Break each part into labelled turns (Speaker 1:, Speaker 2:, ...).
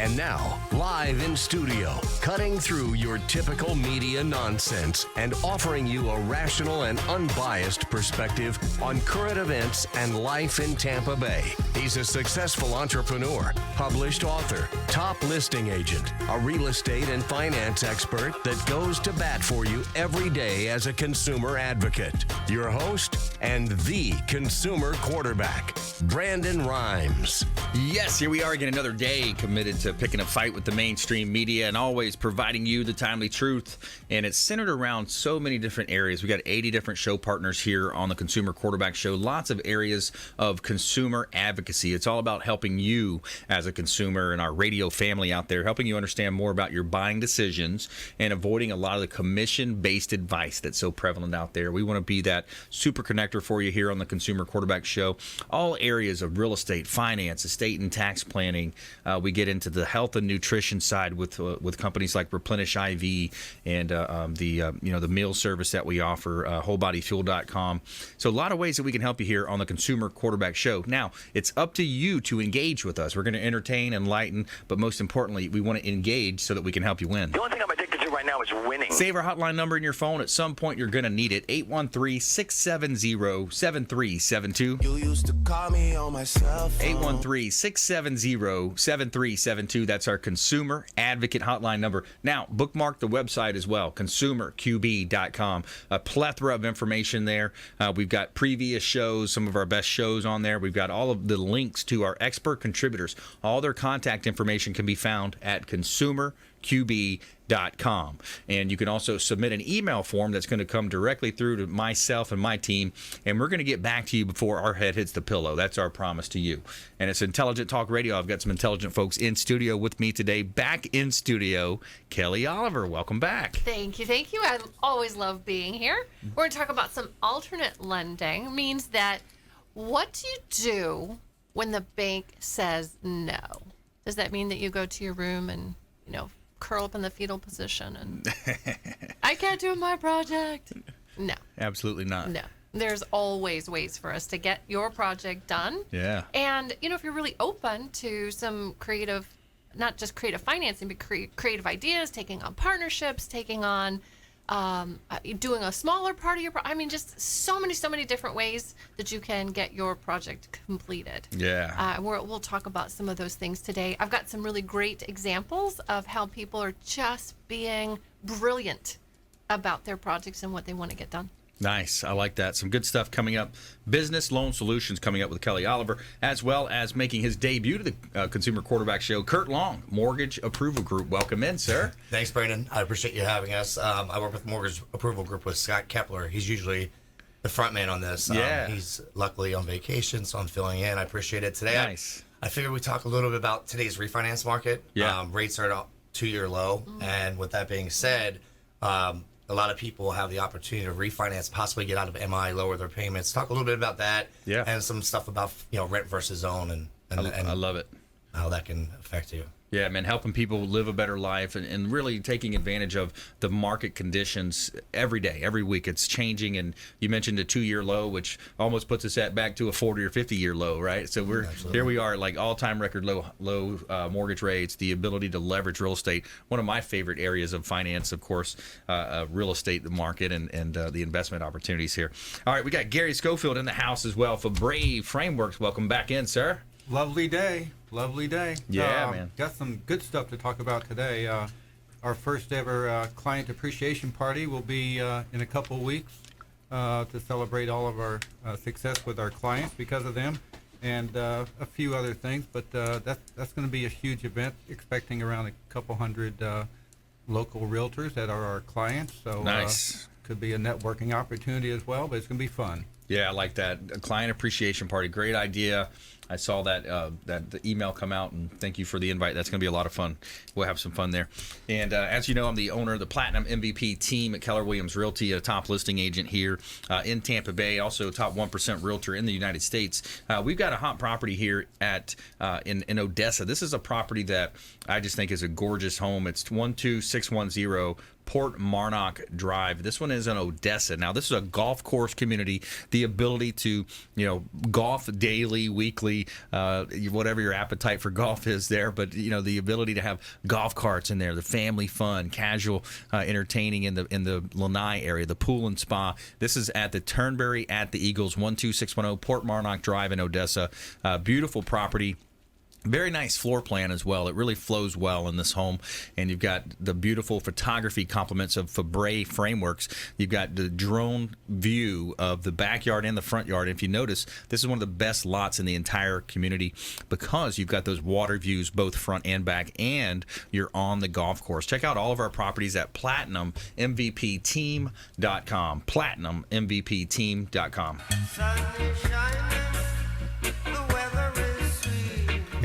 Speaker 1: And now, live in studio, cutting through your typical media nonsense and offering you a rational and unbiased perspective on current events and life in Tampa Bay. He's a successful entrepreneur, published author, top listing agent, a real estate and finance expert that goes to bat for you every day as a consumer advocate. Your host and the consumer quarterback, Brandon Rhymes.
Speaker 2: Yes, here we are again, another day committed to picking a fight with the mainstream media and always providing you the timely truth. And it's centered around so many different areas. We got 80 different show partners here on the Consumer Quarterback Show. Lots of areas of consumer advocacy. It's all about helping you as a consumer and our radio family out there, helping you understand more about your buying decisions and avoiding a lot of the commission-based advice that's so prevalent out there. We want to be that super connector for you here on the Consumer Quarterback Show. All areas of real estate, finance, estate and tax planning. We get into the health and nutrition side with companies like Replenish IV and the meal service that we offer, wholebodyfuel.com. So a lot of ways that we can help you here on the Consumer Quarterback Show. Now, it's up to you to engage with us. We're going to entertain, enlighten, but most importantly, we want to engage so that we can help you win.
Speaker 3: The only thing I'm addicted to right now is winning.
Speaker 2: Save our hotline number in your phone. At some point, you're going to need it. 813-670-7372.
Speaker 4: You used to call me on my cell phone.
Speaker 2: 813-670-7372. That's our consumer advocate hotline number. Now, bookmark the website as well, consumerqb.com. A plethora of information there. We've got previous shows, some of our best shows on there. We've got all of the links to our expert contributors. All their contact information can be found at consumerqb.com. And you can also submit an email form that's going to come directly through to myself and my team, and we're going to get back to you before our head hits the pillow. That's our promise to you. And it's Intelligent Talk Radio. I've got some intelligent folks in studio with me today. Back in studio, Kelly Oliver. Welcome back.
Speaker 5: Thank you. I always love being here. We're going to talk about some alternate lending. It means that what do you do when the bank says no? Does that mean that you go to your room and, curl up in the fetal position and I can't do my project? No.
Speaker 2: Absolutely not.
Speaker 5: No. There's always ways for us to get your project done.
Speaker 2: Yeah.
Speaker 5: And, if you're really open to some creative, not just creative financing, but creative ideas, taking on partnerships, taking on doing a smaller part of your just so many different ways that you can get your project completed.
Speaker 2: Yeah.
Speaker 5: We'll talk about some of those things today. I've got some really great examples of how people are just being brilliant about their projects and what they want to get done.
Speaker 2: Nice. I like that. Some good stuff coming up. Business Loan Solutions coming up with Kelly Oliver, as well as making his debut to the Consumer Quarterback Show, Curt Long, Mortgage Approval Group. Welcome in, sir.
Speaker 6: Thanks, Brandon. I appreciate you having us. I work with Mortgage Approval Group with Scott Kepler. He's usually the front man on this.
Speaker 2: Yeah.
Speaker 6: He's luckily on vacation, so I'm filling in. I appreciate it today.
Speaker 2: Nice.
Speaker 6: I figured we'd talk a little bit about today's refinance market.
Speaker 2: Yeah.
Speaker 6: Rates are at a 2-year low. And with that being said, a lot of people have the opportunity to refinance, possibly get out of MI, lower their payments. Talk a little bit about that,
Speaker 2: yeah,
Speaker 6: and some stuff about rent versus own, and
Speaker 2: I love it.
Speaker 6: How that can affect you.
Speaker 2: Yeah, man, helping people live a better life and really taking advantage of the market conditions every day, every week. It's changing, and you mentioned a 2-year low, which almost puts us back to a 40 or 50-year low, right? So here we are, like all-time record low mortgage rates, the ability to leverage real estate. One of my favorite areas of finance, of course, real estate, the market, and the investment opportunities here. All right, we got Garry Schofield in the house as well for Febre Frameworks. Welcome back in, sir.
Speaker 7: Lovely day.
Speaker 2: Yeah, man.
Speaker 7: Got some good stuff to talk about today. Our first ever client appreciation party will be in a couple of weeks to celebrate all of our success with our clients because of them, and a few other things. But that's going to be a huge event, expecting around a couple hundred local realtors that are our clients. So
Speaker 2: nice.
Speaker 7: Could be a networking opportunity as well, but it's going to be fun.
Speaker 2: Yeah, I like that. A client appreciation party. Great idea. I saw that the email come out, and thank you for the invite. That's going to be a lot of fun. We'll have some fun there. And as you know, I'm the owner of the Platinum MVP team at Keller Williams Realty, a top listing agent here in Tampa Bay, also a top 1% realtor in the United States. We've got a hot property here in Odessa. This is a property that I just think is a gorgeous home. It's 12610 Port Marnock Drive. This one is in Odessa. Now, this is a golf course community. The ability to, golf daily, weekly, whatever your appetite for golf is there, but, the ability to have golf carts in there, the family fun, casual entertaining in the Lanai area, the pool and spa. This is at the Turnberry at the Eagles, 12610 Port Marnock Drive in Odessa. Beautiful property. Very nice floor plan as well. It really flows well in this home. And you've got the beautiful photography complements of Febre frameworks. You've got the drone view of the backyard and the front yard. And if you notice, this is one of the best lots in the entire community because you've got those water views both front and back, and you're on the golf course. Check out all of our properties at PlatinumMVPTeam.com. PlatinumMVPTeam.com.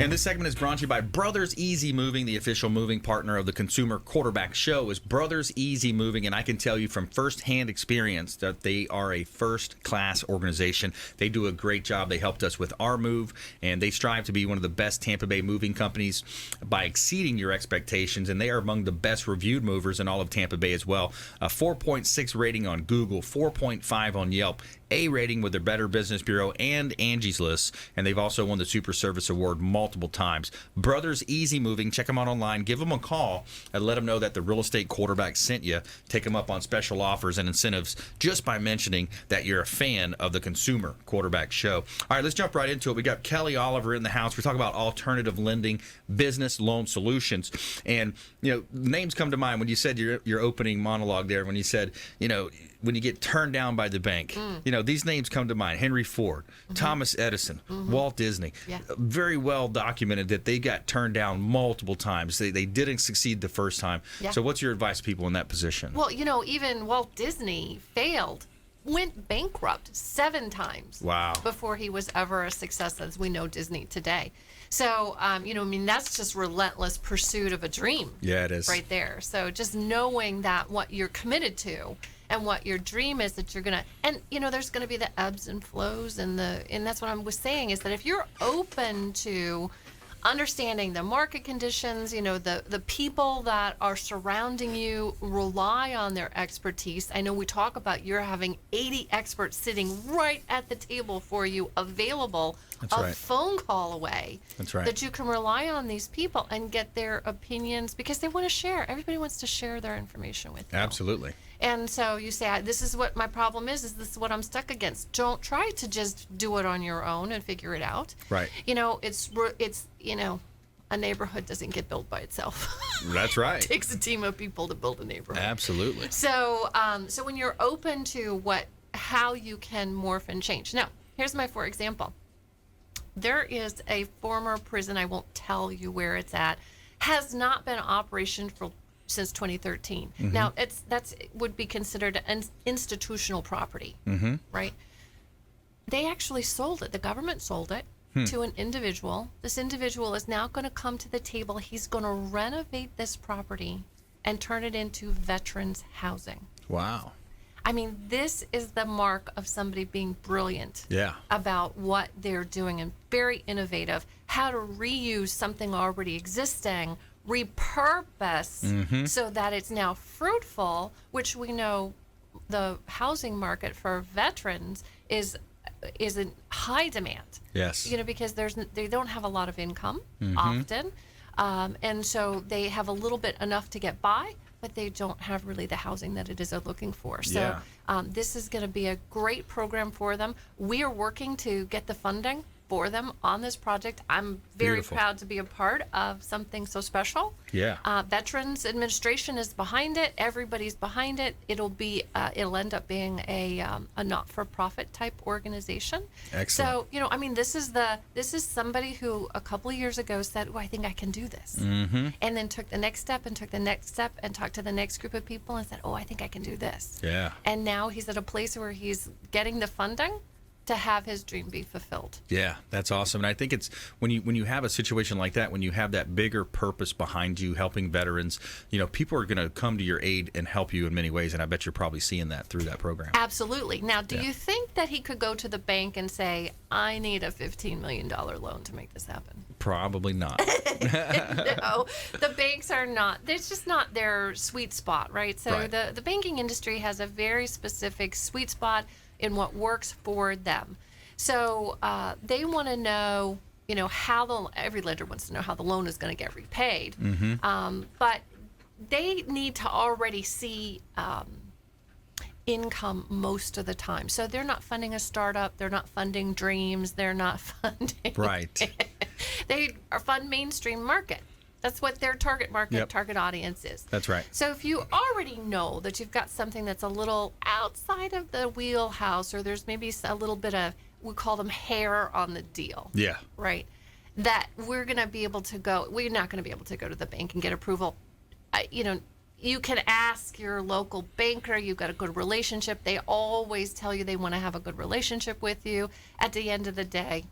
Speaker 2: And this segment is brought to you by Brothers Easy Moving. The official moving partner of the Consumer Quarterback Show is Brothers Easy Moving, and I can tell you from firsthand experience that they are a first-class organization. They do a great job. They helped us with our move, and they strive to be one of the best Tampa Bay moving companies by exceeding your expectations, and they are among the best reviewed movers in all of Tampa Bay as well. A 4.6 rating on Google, 4.5 on Yelp, A rating with their Better Business Bureau and Angie's List, and they've also won the Super Service Award multiple times. Brothers Easy Moving, check them out online, give them a call, and let them know that the real estate quarterback sent you. Take them up on special offers and incentives just by mentioning that you're a fan of the Consumer Quarterback Show. All right, let's jump right into it. We got Kelly Oliver in the house. We're talking about alternative lending, business loan solutions, and names come to mind when you said your opening monologue there. When you said when you get turned down by the bank, these names come to mind. Henry Ford, Thomas Edison, Walt Disney.
Speaker 5: Yeah.
Speaker 2: Very well documented that they got turned down multiple times. They didn't succeed the first time.
Speaker 5: Yeah.
Speaker 2: So what's your advice to people in that position?
Speaker 5: Well, even Walt Disney went bankrupt 7 times.
Speaker 2: Wow.
Speaker 5: Before he was ever a success as we know Disney today. So, that's just relentless pursuit of a dream.
Speaker 2: Yeah, it is.
Speaker 5: Right there. So just knowing that what you're committed to and what your dream is that you're going to, and, there's going to be the ebbs and flows and that's what I was saying is that if you're open to understanding the market conditions, the people that are surrounding you rely on their expertise. I know we talk about you're having 80 experts sitting right at the table for you, available a phone call away.
Speaker 2: That's right.
Speaker 5: That you can rely on these people and get their opinions because they want to share. Everybody wants to share their information with you.
Speaker 2: Absolutely.
Speaker 5: And so you say, this is what my problem is this is what I'm stuck against. Don't try to just do it on your own and figure it out.
Speaker 2: Right.
Speaker 5: It's a neighborhood doesn't get built by itself.
Speaker 2: That's right.
Speaker 5: It takes a team of people to build a neighborhood.
Speaker 2: Absolutely.
Speaker 5: So when you're open to how you can morph and change. Now, here's for example. There is a former prison, I won't tell you where it's at, has not been in operation since 2013. Now, that's would be considered an institutional property, right? They actually sold it. The government sold it to an individual. This individual is now going to come to the table. He's going to renovate this property and turn it into veterans housing.
Speaker 2: Wow.
Speaker 5: I mean, this is the mark of somebody being brilliant about what they're doing and very innovative, how to reuse something already existing, repurpose so that it's now fruitful, which we know the housing market for veterans is in high demand.
Speaker 2: Yes.
Speaker 5: Because they don't have a lot of income often. And so they have a little bit enough to get by, but they don't have really the housing that it is they're looking for. So this is going to be a great program for them. We are working to get the funding for them on this project. I'm very proud to be a part of something so special.
Speaker 2: Yeah.
Speaker 5: Veterans Administration is behind it. Everybody's behind it. It'll end up being a not-for-profit type organization.
Speaker 2: Excellent.
Speaker 5: So, this is somebody who a couple of years ago said, I think I can do this. And then took the next step and talked to the next group of people and said, I think I can do this.
Speaker 2: Yeah.
Speaker 5: And now he's at a place where he's getting the funding to have his dream be fulfilled.
Speaker 2: Yeah, that's awesome. And I think it's when you have a situation like that, when you have that bigger purpose behind you, helping veterans, people are going to come to your aid and help you in many ways. And I bet you're probably seeing that through that program.
Speaker 5: Absolutely. Now, do you think that he could go to the bank and say, I need a $15 million loan to make this happen?
Speaker 2: Probably not.
Speaker 5: No, the banks are not. It's just not their sweet spot, right? So
Speaker 2: Right.
Speaker 5: the banking industry has a very specific sweet spot in what works for them. So they want to know, how every lender wants to know how the loan is going to get repaid. But they need to already see income most of the time. So they're not funding a startup. They're not funding dreams. They're not funding.
Speaker 2: Right.
Speaker 5: They are fund mainstream market. That's what their target market,
Speaker 2: Yep.
Speaker 5: target audience is.
Speaker 2: That's right.
Speaker 5: So if you already know that you've got something that's a little outside of the wheelhouse, or there's maybe a little bit of, we call them hair on the deal.
Speaker 2: Yeah.
Speaker 5: Right. That we're not going to be able to go to the bank and get approval. You can ask your local banker. You've got a good relationship. They always tell you they want to have a good relationship with you. At the end of the day,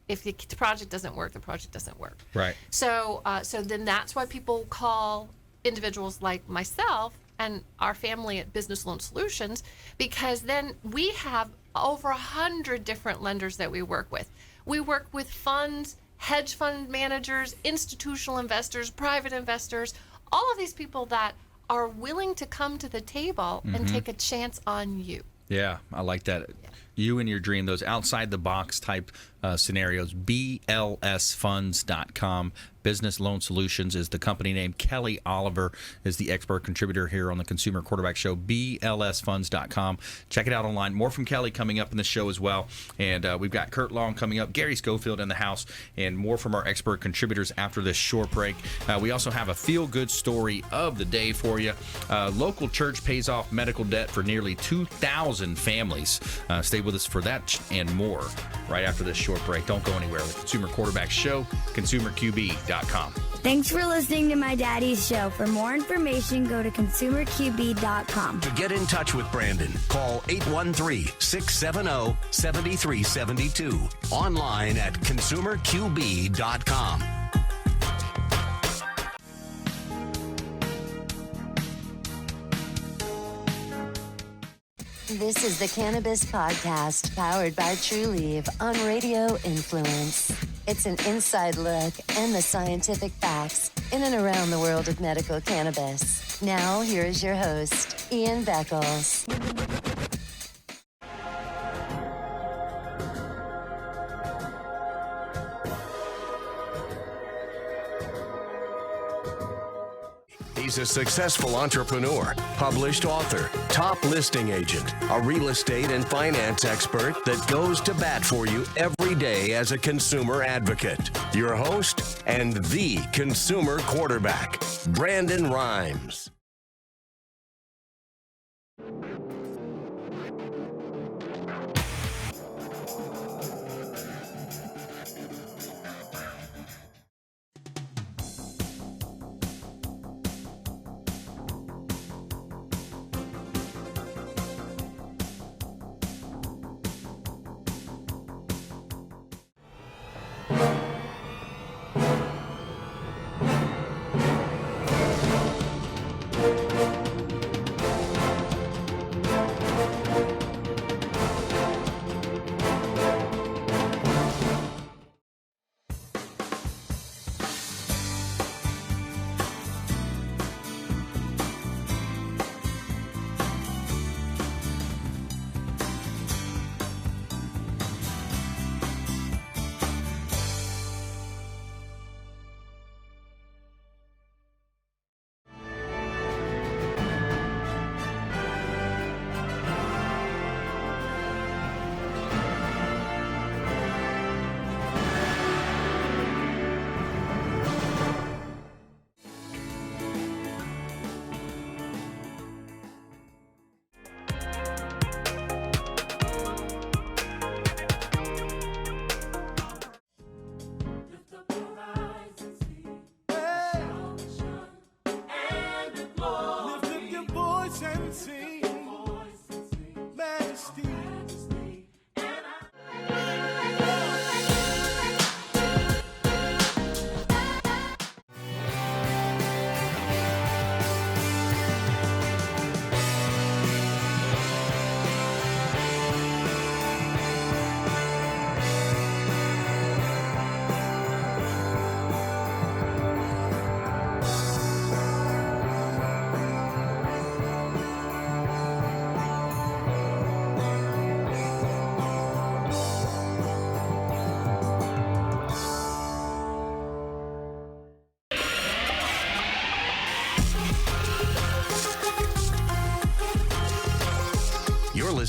Speaker 5: if the project doesn't work, the project doesn't work.
Speaker 2: Right.
Speaker 5: So then that's why people call individuals like myself and our family at Business Loan Solutions, because then we have over 100 different lenders that we work with. We work with funds, hedge fund managers, institutional investors, private investors, all of these people that are willing to come to the table and take a chance on you.
Speaker 2: Yeah, I like that. You and your dream, those outside the box type scenarios. BLSfunds.com. Business Loan Solutions is the company name. Kelly Oliver is the expert contributor here on the Consumer Quarterback Show. BLSfunds.com. Check it out online. More from Kelly coming up in the show as well. And we've got Curt Long coming up, Garry Schofield in the house, and more from our expert contributors after this short break. We also have a feel-good story of the day for you. Local church pays off medical debt for nearly 2,000 families. Stay with us for that and more right after this short break. Don't go anywhere. The Consumer Quarterback Show, consumerqb.com.
Speaker 8: Thanks for listening to my daddy's show. For more information, go to consumerqb.com.
Speaker 1: To get in touch with Brandon, call 813-670-7372. Online at consumerqb.com.
Speaker 9: This is the Cannabis Podcast, powered by Trulieve on Radio Influence. It's an inside look and the scientific facts in and around the world of medical cannabis. Now, here is your host, Ian Beckles.
Speaker 1: He's a successful entrepreneur, published author, top listing agent, a real estate and finance expert that goes to bat for you every day as a consumer advocate. Your host and the consumer quarterback, Brandon Rhymes.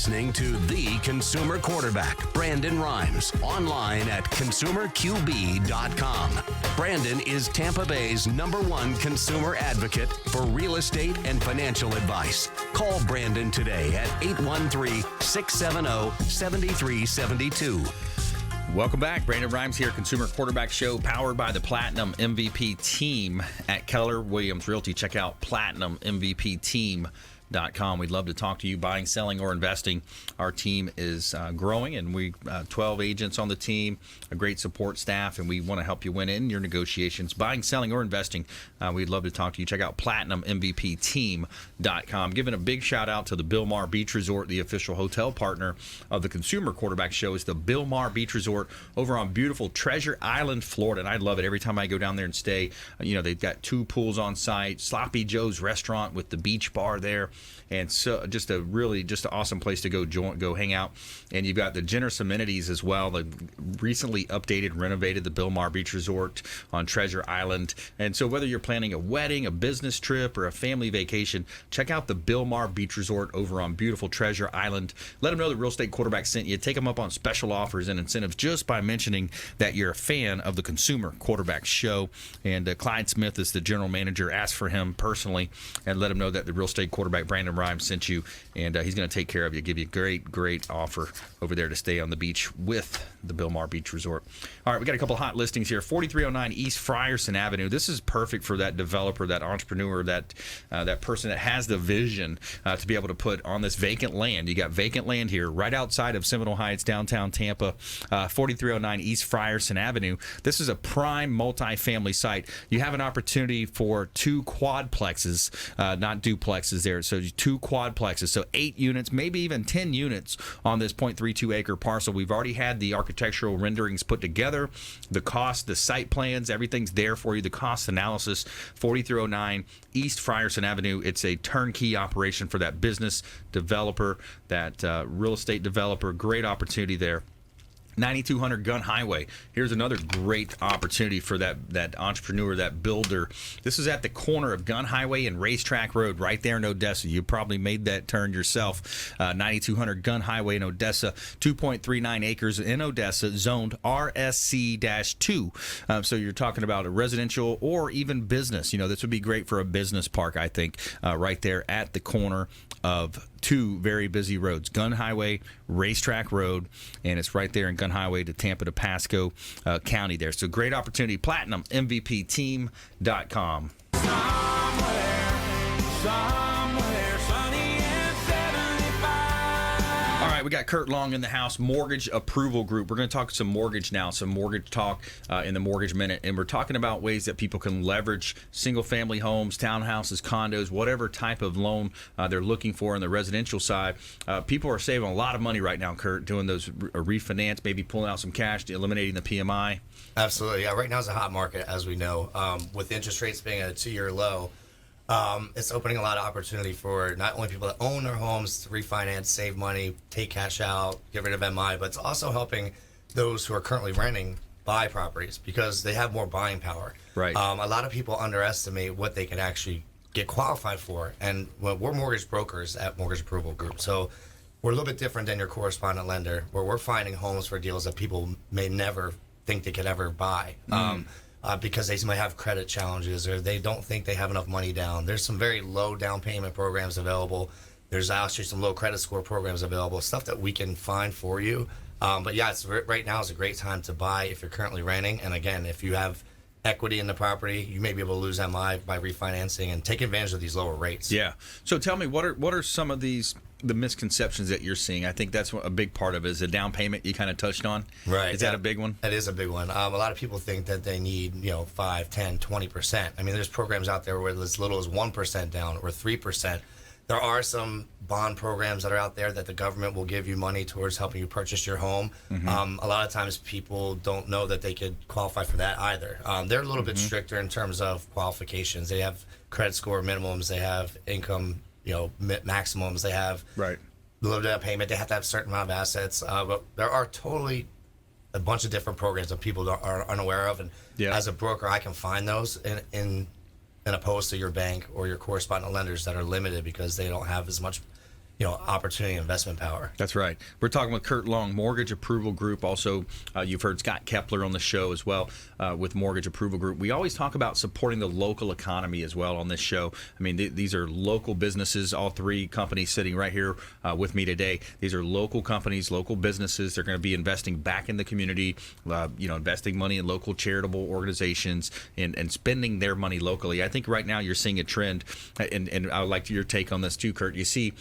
Speaker 1: listening to the consumer quarterback, Brandon Rhymes, online at consumerqb.com. Brandon is Tampa Bay's #1 consumer advocate for real estate and financial advice. Call Brandon today at 813-670-7372.
Speaker 2: Welcome back. Brandon Rhymes here, Consumer Quarterback Show, powered by the Platinum MVP team at Keller Williams Realty. Check out PlatinumMVPteam.com. We'd love to talk to you buying, selling, or investing. Our team is growing, and we 12 agents on the team, a great support staff, and we want to help you win in your negotiations, buying, selling, or investing. We'd love to talk to you. Check out PlatinumMVPteam.com. Giving a big shout out to the Bilmar Beach Resort, the official hotel partner of the Consumer Quarterback Show. Is the Bilmar Beach Resort over on beautiful Treasure Island, Florida, and I love it. Every time I go down there and stay, they've got 2 pools on site, Sloppy Joe's restaurant with the beach bar there. And so just an awesome place to go hang out. And you've got the generous amenities as well. They've recently updated, renovated the Bilmar Beach Resort on Treasure Island. And so whether you're planning a wedding, a business trip, or a family vacation, check out the Bilmar Beach Resort over on beautiful Treasure Island. Let them know the Real Estate Quarterback sent you. Take them up on special offers and incentives just by mentioning that you're a fan of the Consumer Quarterback Show. And Clyde Smith is the general manager. Ask for him personally and let him know that the Real Estate Quarterback, Brandon Rhymes, sent you, and he's going to take care of you, give you a great offer over there to stay on the beach with the Bilmar Beach Resort. All right, we got a couple hot listings here. 4309 East Frierson Avenue. This is perfect for that developer, that entrepreneur, that person that has the vision to be able to put on this vacant land. You got vacant land here right outside of Seminole Heights, downtown Tampa. 4309 East Frierson Avenue. This is a prime multifamily site. You have an opportunity for 2 quadplexes, not duplexes there. So 2 quadplexes, so 8 units, maybe even 10 units on this 0.32 acre parcel. We've already had the architectural renderings put together, the cost, the site plans, everything's there for you, the cost analysis. 4309 East Frierson Avenue. It's a turnkey operation for that business developer, that real estate developer. Great opportunity there. 9200 Gun Highway. Here's another great opportunity for that entrepreneur, that builder. This is at the corner of Gun Highway and Racetrack Road right there in Odessa. You probably made that turn yourself. 9200 Gun Highway in Odessa, 2.39 acres in Odessa, zoned RSC-2. So you're talking about a residential or even business. This would be great for a business park, I think, right there at the corner of 2 very busy roads, Gun Highway, Racetrack Road, and it's right there in Gun Highway to Tampa to Pasco County there. So great opportunity. PlatinumMVPteam.com. Somewhere sunny and 75. All right, we got Curt Long in the house, Mortgage Approval Group. We're going to talk some mortgage now, some mortgage talk in the Mortgage Minute, and we're talking about ways that people can leverage single-family homes, townhouses, condos, whatever type of loan they're looking for on the residential side. People are saving a lot of money right now, Curt, doing those refinance, maybe pulling out some cash, eliminating the PMI.
Speaker 6: Absolutely. Yeah, right now is a hot market, as we know. With interest rates being at a 2-year low, it's opening a lot of opportunity for not only people that own their homes to refinance, save money, take cash out, get rid of MI, but it's also helping those who are currently renting buy properties because they have more buying power.
Speaker 2: Right.
Speaker 6: A lot of people underestimate what they can actually get qualified for, and we're mortgage brokers at Mortgage Approval Group, so we're a little bit different than your correspondent lender, where we're finding homes for deals that people may never think they could ever buy. Because they might have credit challenges or they don't think they have enough money down. There's some very low down payment programs available. There's actually some low credit score programs available, stuff that we can find for you. But yeah, right now is a great time to buy if you're currently renting. And again, if you have equity in the property, you may be able to lose MI by refinancing and take advantage of these lower rates.
Speaker 2: Yeah. So tell me, what are some of the misconceptions that you're seeing? I think that's a big part of it, is the down payment you kind of touched on.
Speaker 6: Right.
Speaker 2: Is that a big one?
Speaker 6: That is a big one. A lot of people think that they need 5, 10, 20%. I mean, there's programs out there where as little as 1% down or 3%. There are some bond programs that are out there that the government will give you money towards helping you purchase your home. Mm-hmm. A lot of times people don't know that they could qualify for that either. They're a little bit stricter in terms of qualifications. They have credit score minimums. They have income maximums. They have
Speaker 2: right.
Speaker 6: Low down payment. They have to have a certain amount of assets. But there are totally a bunch of different programs that people are unaware of. And as a broker, I can find those in opposed to your bank or your correspondent lenders that are limited because they don't have as much opportunity and investment power.
Speaker 2: That's right. We're talking with Curt Long, Mortgage Approval Group. Also, you've heard Scott Kepler on the show as well with Mortgage Approval Group. We always talk about supporting the local economy as well on this show. I mean, these are local businesses, all three companies sitting right here with me today. These are local companies, local businesses. They're going to be investing back in the community, investing money in local charitable organizations and spending their money locally. I think right now you're seeing a trend, and I would like your take on this too, Curt. You see,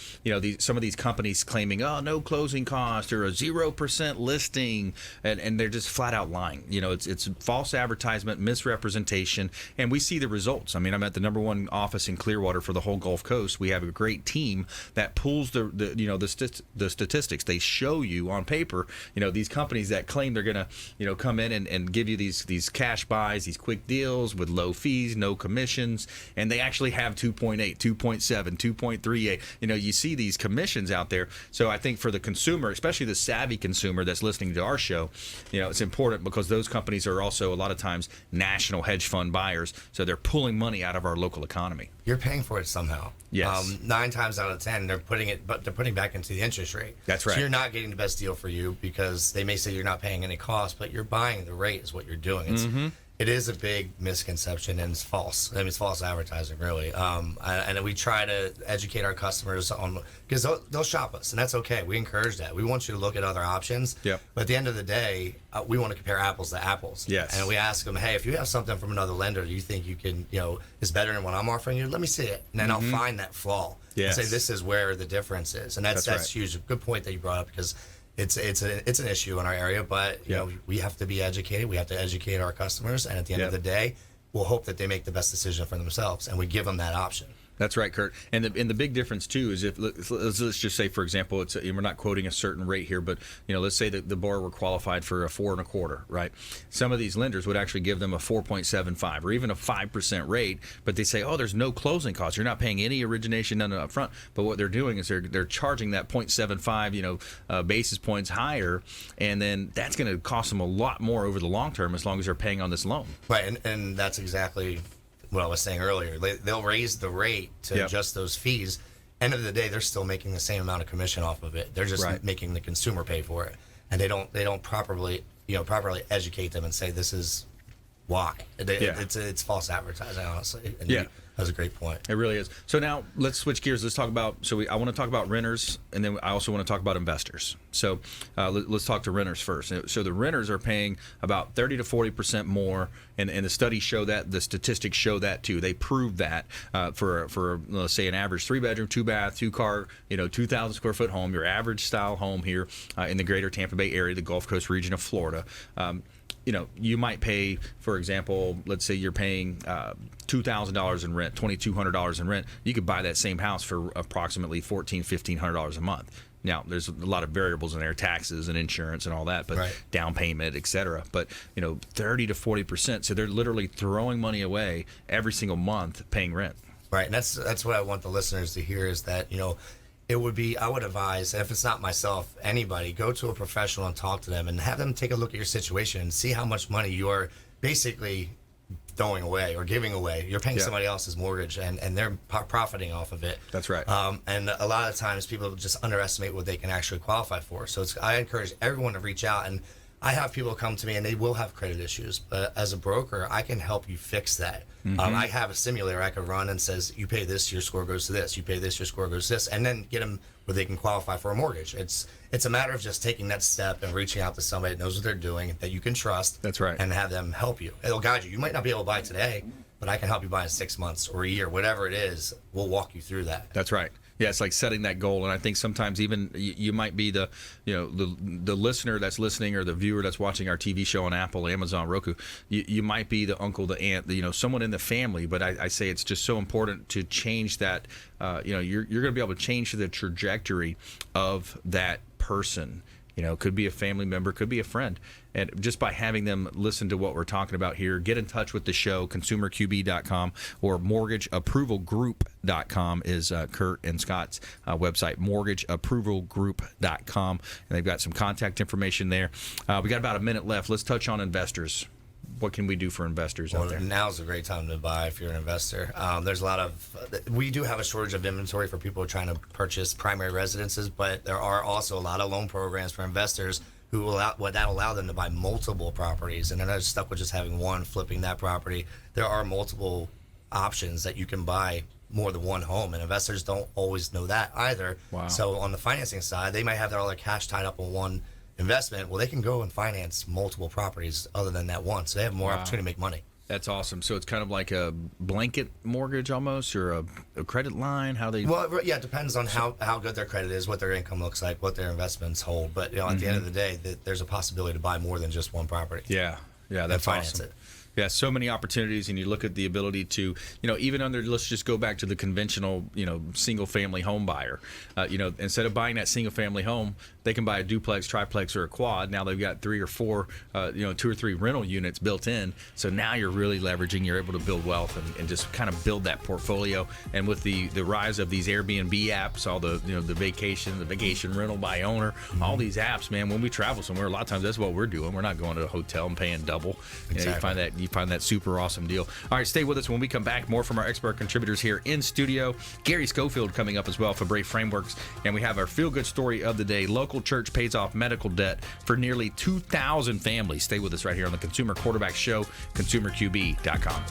Speaker 2: some of these companies claiming, no closing cost or a 0% listing, and they're just flat out lying. It's false advertisement, misrepresentation, and we see the results. I mean, I'm at the #1 office in Clearwater for the whole Gulf Coast. We have a great team that pulls the statistics. They show you on paper, these companies that claim they're going to, come in and give you these cash buys, these quick deals with low fees, no commissions, and they actually have 2.8, 2.7, 2.38. You see these commissions out there. So I think for the consumer, especially the savvy consumer that's listening to our show, it's important because those companies are also a lot of times national hedge fund buyers. So they're pulling money out of our local economy.
Speaker 6: You're paying for it somehow.
Speaker 2: Yes.
Speaker 6: 9 times out of 10, they're putting back into the interest rate.
Speaker 2: That's right.
Speaker 6: So you're not getting the best deal for you because they may say you're not paying any cost, but you're buying the rate is what you're doing. It is a big misconception, and it's false. I mean, it's false advertising, really. And we try to educate our customers on, because they'll shop us, and that's okay. We encourage that. We want you to look at other options.
Speaker 2: Yep.
Speaker 6: But at the end of the day, we want to compare apples to apples.
Speaker 2: Yes.
Speaker 6: And we ask them, hey, if you have something from another lender, do you think you can, is better than what I'm offering you? Let me see it, and then I'll find that flaw.
Speaker 2: Yes.
Speaker 6: And say this is where the difference is, and that's
Speaker 2: right.
Speaker 6: huge. Good point that you brought up, because it's an issue in our area, but we have to be educated. We have to educate our customers, and at the end of the day, we'll hope that they make the best decision for themselves, and we give them that option.
Speaker 2: That's right, Curt. And the big difference too is if let's just say, for example, we're not quoting a certain rate here, but let's say that the borrower qualified for a 4.25, right? Some of these lenders would actually give them a 4.75 or even a 5% rate, but they say, there's no closing costs. You're not paying any origination none up front. But what they're doing is they're charging that 0.75 basis points higher, and then that's going to cost them a lot more over the long term as long as they're paying on this loan.
Speaker 6: Right, and that's exactly what I was saying earlier. They'll raise the rate to adjust those fees. End of the day, they're still making the same amount of commission off of it. They're just making the consumer pay for it, and they don't properly educate them and say this is why. It's false advertising, honestly. And that's a great point.
Speaker 2: It really is. So now let's switch gears. Let's talk about. I want to talk about renters, and then I also want to talk about investors. So let's talk to renters first. So the renters are paying about 30 to 40% more, and the studies show that. The statistics show that too. They prove that for let's say an average 3-bedroom, 2-bath, 2-car, 2,000 square foot home, your average style home here in the greater Tampa Bay area, the Gulf Coast region of Florida. You might pay, for example, let's say you're paying $2,000 in rent, $2,200 in rent. You could buy that same house for approximately $1,400, $1,500 a month. Now, there's a lot of variables in there, taxes and insurance and all that, but down payment, et cetera. But, 30 to 40%. So they're literally throwing money away every single month paying rent.
Speaker 6: Right, and that's what I want the listeners to hear is that, it would be, I would advise, if it's not myself, anybody, go to a professional and talk to them and have them take a look at your situation and see how much money you're basically throwing away or giving away. You're paying somebody else's mortgage and they're profiting off of it.
Speaker 2: That's right.
Speaker 6: And a lot of times people just underestimate what they can actually qualify for. So I encourage everyone to reach out, and I have people come to me and they will have credit issues, but as a broker, I can help you fix that. I have a simulator I can run and says, you pay this, your score goes to this. You pay this, your score goes to this, and then get them where they can qualify for a mortgage. It's a matter of just taking that step and reaching out to somebody that knows what they're doing, that you can trust.
Speaker 2: That's right.
Speaker 6: And have them help you. It'll guide you. You might not be able to buy today, but I can help you buy in 6 months or a year, whatever it is. We'll walk you through that.
Speaker 2: That's right. Yeah, it's like setting that goal, and I think sometimes even you might be the listener that's listening or the viewer that's watching our TV show on Apple, Amazon, Roku. You might be the uncle, the aunt, someone in the family. But I say it's just so important to change that. You're going to be able to change the trajectory of that person. Could be a family member, could be a friend. And just by having them listen to what we're talking about here, get in touch with the show, consumerqb.com or mortgageapprovalgroup.com is Curt and Scott's website, mortgageapprovalgroup.com. And they've got some contact information there. We got about a minute left. Let's touch on investors. what can we do for investors out there?
Speaker 6: Now's a great time to buy if you're an investor. There's a lot we do have a shortage of inventory for people who are trying to purchase primary residences, but there are also a lot of loan programs for investors who will allow them to buy multiple properties, and they're not stuck with just having one, flipping that property. There are multiple options that you can buy more than one home, and investors don't always know that either.
Speaker 2: Wow.
Speaker 6: So on the financing side, they might have all their cash tied up in one investment. Well, they can go and finance multiple properties other than that one, so they have more opportunity to make money.
Speaker 2: That's awesome. So it's kind of like a blanket mortgage almost, or a credit line.
Speaker 6: Well, yeah, it depends on how good their credit is, what their income looks like, what their investments hold. But at the end of the day, there's a possibility to buy more than just one property.
Speaker 2: Yeah, that's
Speaker 6: finance
Speaker 2: awesome.
Speaker 6: it.
Speaker 2: Yeah, so many opportunities, and you look at the ability to, even under, let's just go back to the conventional, single family home buyer. Instead of buying that single family home, they can buy a duplex, triplex, or a quad. Now they've got 3 or 4, 2 or 3 rental units built in. So now you're really leveraging, you're able to build wealth and just kind of build that portfolio. And with the rise of these Airbnb apps, all the, the vacation rental by owner, all these apps, man, when we travel somewhere, a lot of times that's what we're doing. We're not going to a hotel and paying double.
Speaker 6: Exactly.
Speaker 2: You find that super awesome deal. All right, stay with us when we come back. More from our expert contributors here in studio. Garry Schofield coming up as well for Febre Frameworks. And we have our feel-good story of the day. Local church pays off medical debt for nearly 2,000 families. Stay with us right here on the Consumer Quarterback Show, consumerqb.com.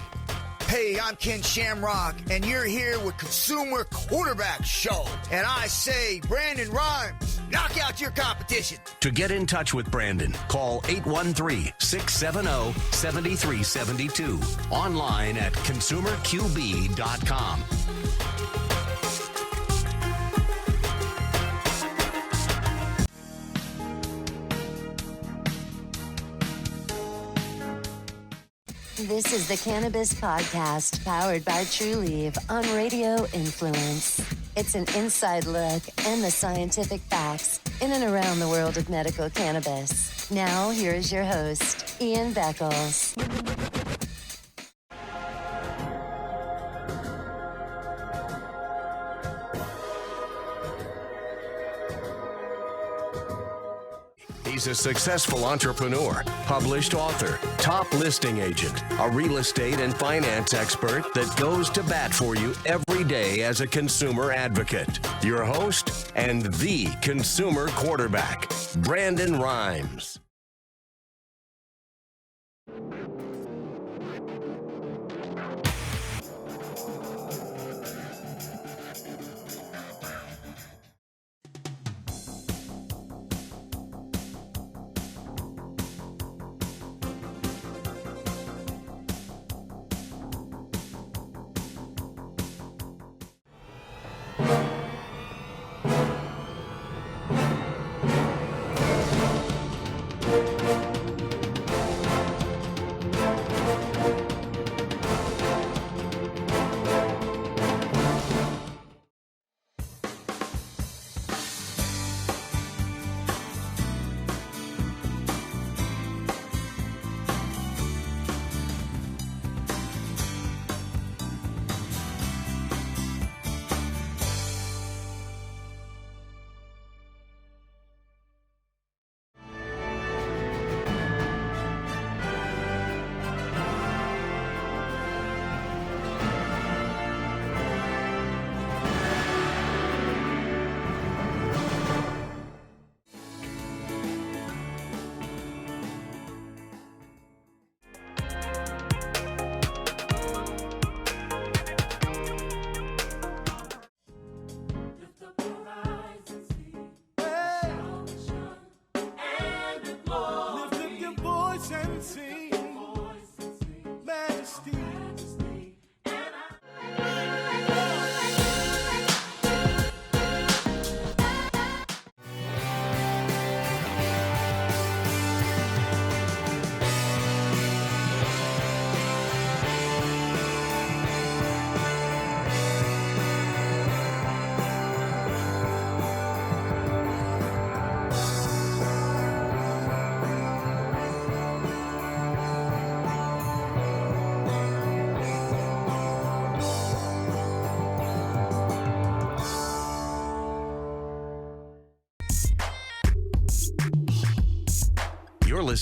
Speaker 10: Hey, I'm Ken Shamrock, and you're here with Consumer Quarterback Show. And I say, Brandon Rhymes, knock out your competition.
Speaker 1: To get in touch with Brandon, call 813-670-7372. Online at consumerqb.com.
Speaker 9: This is the Cannabis Podcast, powered by TrueLeaf on Radio Influence. It's an inside look and the scientific facts in and around the world of medical cannabis. Now, here is your host, Ian Beckles.
Speaker 1: He's a successful entrepreneur, published author, top listing agent, a real estate and finance expert that goes to bat for you every day as a consumer advocate. Your host and the consumer quarterback, Brandon Rhymes.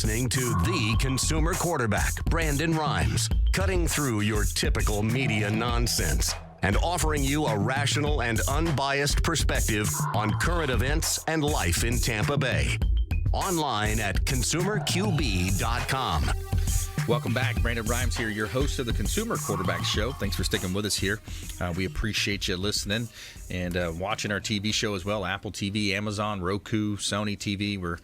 Speaker 1: listening to the consumer quarterback, Brandon Rhymes, cutting through your typical media nonsense and offering you a rational and unbiased perspective on current events and life in Tampa Bay. Online at consumerqb.com.
Speaker 2: Welcome back. Brandon Rhymes here, your host of the Consumer Quarterback Show. Thanks for sticking with us here. We appreciate you listening and watching our TV show as well. Apple TV, Amazon, Roku, Sony TV. We're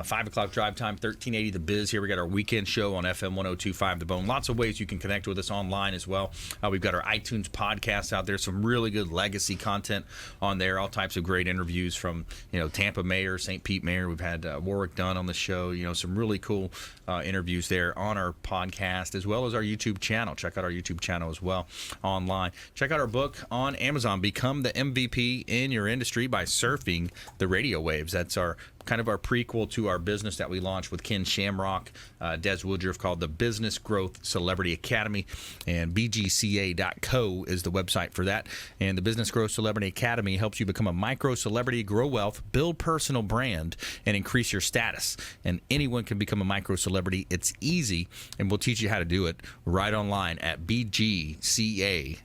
Speaker 2: 5 o'clock drive time, 1380 The Biz here. We got our weekend show on FM 102.5 The Bone. Lots of ways you can connect with us online as well. We've got our iTunes podcast out there. Some really good legacy content on there. All types of great interviews from, Tampa Mayor, St. Pete Mayor. We've had Warwick Dunn on the show. Some really cool interviews there on our podcast, as well as our YouTube channel. Check out our YouTube channel as well online. Check out our book on Amazon, Become the MVP in Your Industry by Surfing the Radio Waves. That's our kind of our prequel to our business that we launched with Ken Shamrock, Des Woodruff, called the Business Growth Celebrity Academy, and bgca.co is the website for that. And the Business Growth Celebrity Academy helps you become a micro celebrity, grow wealth, build personal brand, and increase your status. And anyone can become a micro celebrity. It's easy, and we'll teach you how to do it right online at bgca.co.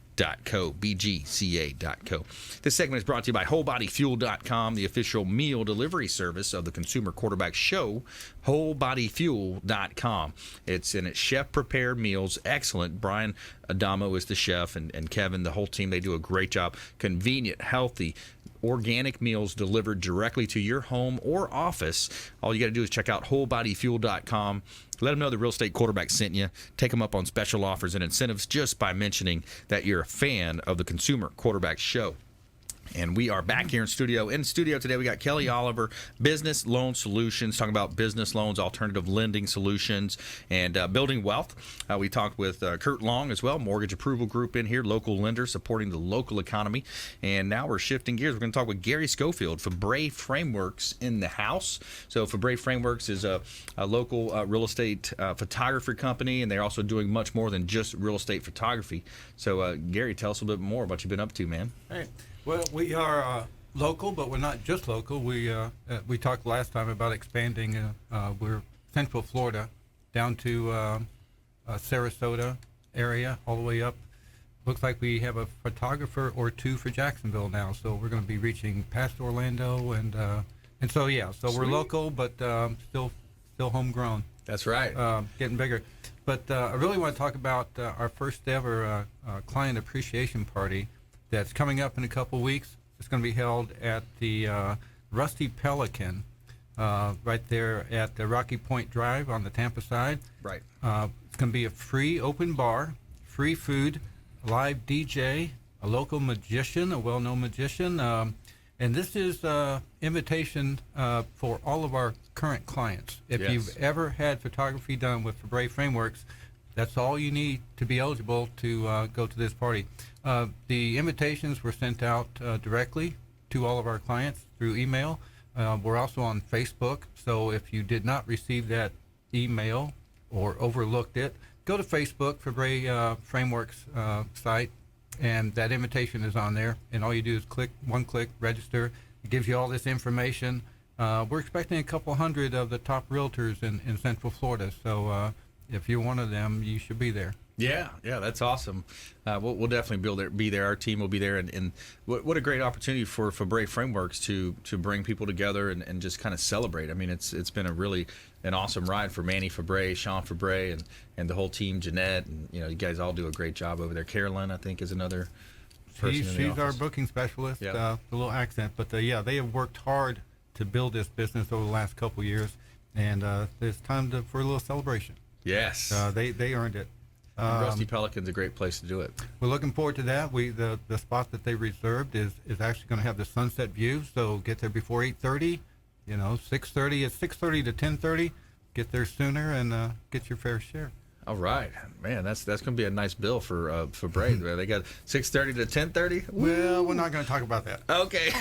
Speaker 2: bgca.co. This segment is brought to you by WholeBodyFuel.com, the official meal delivery service of the Consumer Quarterback Show. WholeBodyFuel.com. It's chef-prepared meals. Excellent. Brian Adamo is the chef, and Kevin, the whole team, they do a great job. Convenient, healthy, organic meals delivered directly to your home or office. All you got to do is check out WholeBodyFuel.com. Let them know the Real Estate Quarterback sent you. Take them up on special offers and incentives just by mentioning that you're a fan of the Consumer Quarterback Show. And we are back here in studio. In studio today, we got Kelly Oliver, Business Loan Solutions, talking about business loans, alternative lending solutions, and building wealth. We talked with Curt Long as well, Mortgage Approval Group in here, local lender supporting the local economy. And now we're shifting gears. We're going to talk with Garry Schofield, Febre Frameworks in the house. So Febre Frameworks is a local real estate photography company, and they're also doing much more than just real estate photography. So Garry, tell us a little bit more what you've been up to, man.
Speaker 7: Hey. Well, we are local, but we're not just local. We talked last time about expanding. We're Central Florida down to Sarasota area, all the way up. Looks like we have a photographer or two for Jacksonville now, so we're going to be reaching past Orlando, and so yeah. So
Speaker 2: Sweet.
Speaker 7: We're local, but still homegrown.
Speaker 2: That's right.
Speaker 7: Getting bigger. But I really want to talk about our first ever client appreciation party that's coming up in a couple weeks. It's going to be held at the Rusty Pelican right there at the Rocky Point Drive on the Tampa side.
Speaker 2: Right.
Speaker 7: It's going to be a free open bar, free food, live DJ, a local magician, a well-known magician. And this is invitation for all of our current clients. If
Speaker 2: Yes.
Speaker 7: you've ever had photography done with Febre Frameworks, that's all you need to be eligible to go to this party. The invitations were sent out directly to all of our clients through email. We're also on Facebook, so if you did not receive that email or overlooked it, go to Facebook, Febre Frameworks site, and that invitation is on there. And all you do is click, register. It gives you all this information. We're expecting a couple hundred of the top realtors in Central Florida, so if you're one of them, you should be there.
Speaker 2: Yeah, that's awesome. We'll definitely be there. Our team will be there, and what a great opportunity for Febre Frameworks to bring people together and just kind of celebrate. I mean, it's been an awesome ride for Manny Febre, Sean Febre, and the whole team, Jeanette, and you guys all do a great job over there. Carolyn, I think, is another person.
Speaker 7: She's our booking specialist.
Speaker 2: Yep.
Speaker 7: The little accent, but they have worked hard to build this business over the last couple years, and it's time for a little celebration.
Speaker 2: Yes,
Speaker 7: they earned it.
Speaker 2: Rusty Pelican's a great place to do it.
Speaker 7: We're looking forward to that. The spot that they reserved is actually going to have the sunset view, so get there before 8:30. 6:30. It's 6:30 to 10:30. Get there sooner and get your fair share.
Speaker 2: All right, man. That's going to be a nice bill for Braid. They got 6:30 to 10:30.
Speaker 7: Well, we're not going to talk about that.
Speaker 2: Okay.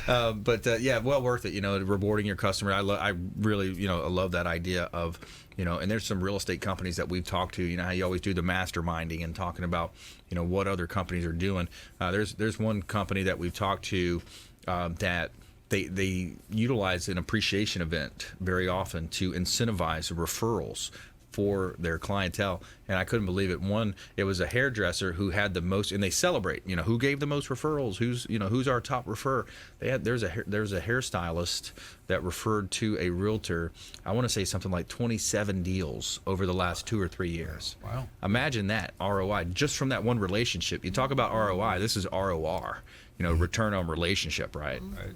Speaker 2: But well worth it. Rewarding your customer. I really I love that idea of and there's some real estate companies that we've talked to. How you always do the masterminding and talking about what other companies are doing. There's one company that we've talked to that they utilize an appreciation event very often to incentivize referrals for their clientele. And I couldn't believe it. One, it was a hairdresser who had the most, and they celebrate, who gave the most referrals, who's our top referrer. There's a hairstylist that referred to a realtor, I want to say something like 27 deals over the last 2 or 3 years.
Speaker 7: Wow.
Speaker 2: Imagine that ROI just from that one relationship. You talk about ROI, this is ROR, return on relationship, right?
Speaker 7: Right.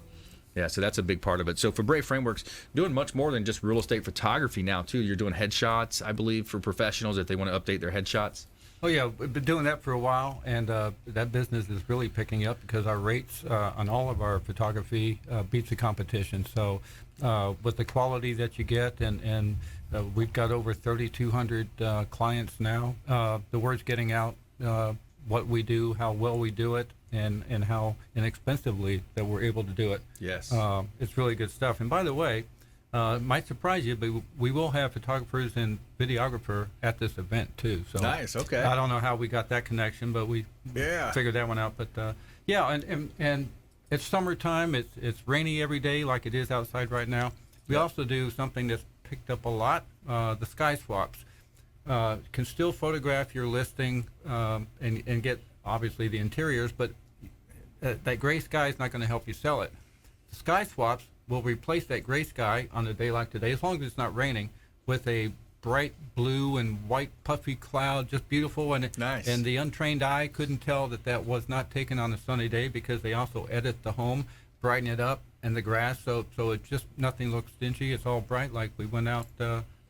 Speaker 2: Yeah, so that's a big part of it. So Febre Frameworks doing much more than just real estate photography now, too. You're doing headshots, I believe, for professionals if they want to update their headshots.
Speaker 7: Oh, yeah, we've been doing that for a while, and that business is really picking up because our rates on all of our photography beats the competition. So with the quality that you get, and we've got over 3,200 clients now, the word's getting out, what we do, how well we do it, and how inexpensively that we're able to do it.
Speaker 2: Yes.
Speaker 7: It's really good stuff. And by the way, it might surprise you, but we will have photographers and videographer at this event too. So
Speaker 2: nice. Okay.
Speaker 7: I don't know how we got that connection, but we figured that one out. But and it's summertime. It's rainy every day like it is outside right now. We also do something that's picked up a lot, the sky swaps. Can still photograph your listing and get obviously the interiors, but that gray sky is not going to help you sell it. The sky swaps will replace that gray sky on a day like today, as long as it's not raining, with a bright blue and white puffy cloud, just beautiful. And
Speaker 2: nice.
Speaker 7: And the untrained eye couldn't tell that was not taken on a sunny day because they also edit the home, brighten it up, and the grass, so it just nothing looks dingy. It's all bright like we went out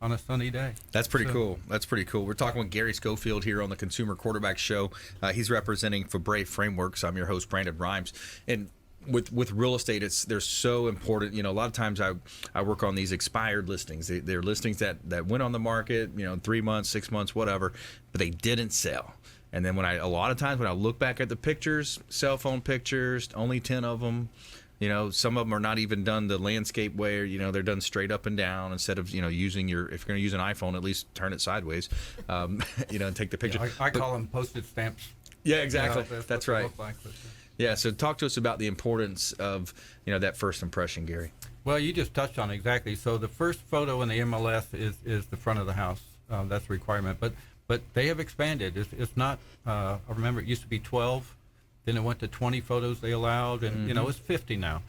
Speaker 7: on a sunny day.
Speaker 2: That's pretty cool. That's pretty cool. We're talking with Garry Schofield here on the Consumer Quarterback Show. He's representing Febre Frameworks. I'm your host, Brandon Rhymes. And with real estate, they're so important. A lot of times I work on these expired listings. They're listings that went on the market, 3 months, 6 months, whatever, but they didn't sell. And then a lot of times when I look back at the pictures, cell phone pictures, only 10 of them. Some of them are not even done the landscape way, or, they're done straight up and down instead of, using if you're going to use an iPhone, at least turn it sideways, and take the picture.
Speaker 7: Yeah, I call them postage stamps.
Speaker 2: Yeah, exactly. That's right.
Speaker 7: Yeah,
Speaker 2: so talk to us about the importance of, that first impression, Garry.
Speaker 7: Well, you just touched on it exactly. So the first photo in the MLS is the front of the house. That's a requirement. But they have expanded. It's not, I remember it used to be 12. Then it went to 20 photos they allowed, and it's 50 now.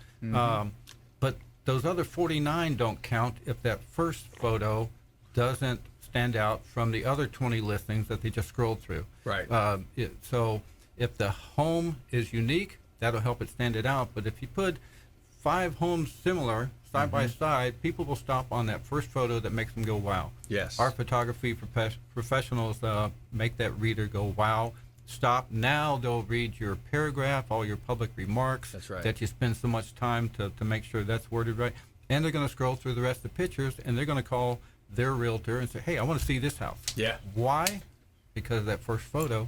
Speaker 7: But those other 49 don't count if that first photo doesn't stand out from the other 20 listings that they just scrolled through.
Speaker 2: Right.
Speaker 7: So if the home is unique, that'll help it stand it out. But if you put 5 homes similar side by side, people will stop on that first photo that makes them go, wow.
Speaker 2: Yes.
Speaker 7: Our photography professionals make that reader go, wow. Stop. Now they'll read your paragraph, all your public remarks.
Speaker 2: That's right.
Speaker 7: That you spend so much time to make sure that's worded right. And they're going to scroll through the rest of the pictures, and they're going to call their realtor and say, hey, I want to see this house.
Speaker 2: Yeah.
Speaker 7: Why? Because that first photo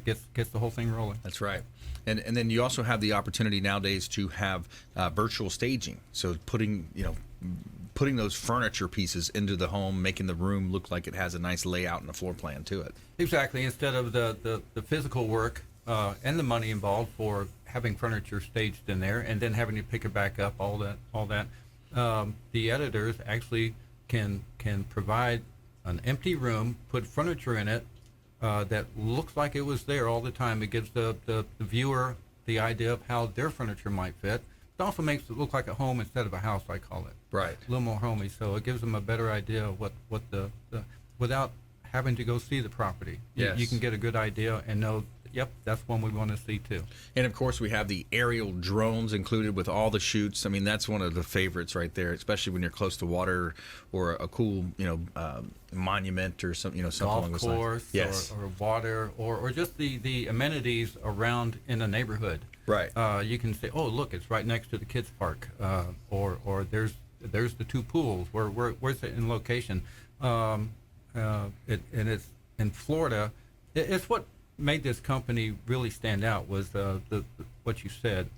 Speaker 7: gets the whole thing rolling.
Speaker 2: That's right. And then you also have the opportunity nowadays to have virtual staging. So putting those furniture pieces into the home, making the room look like it has a nice layout and a floor plan to it. Exactly.
Speaker 7: Instead of the physical work and the money involved for having furniture staged in there and then having to pick it back up, all that, the editors actually can provide an empty room, put furniture in it that looks like it was there all the time. It gives the viewer the idea of how their furniture might fit. It also makes it look like a home instead of a house, I call it.
Speaker 2: Right.
Speaker 7: A little more homey, so it gives them a better idea of what the without having to go see the property.
Speaker 2: Yes.
Speaker 7: You can get a good idea and know, yep, that's one we want to see too.
Speaker 2: And of course, we have the aerial drones included with all the shoots. I mean, that's one of the favorites right there, especially when you're close to water or a cool, monument or something, something along those lines.
Speaker 7: Golf course,
Speaker 2: yes.
Speaker 7: or water, or just the amenities around in the neighborhood.
Speaker 2: Right.
Speaker 7: You can say, oh, look, it's right next to the kids' park, or there's the 2 pools. Where's it in location? And it's in Florida. It's what made this company really stand out was what you said.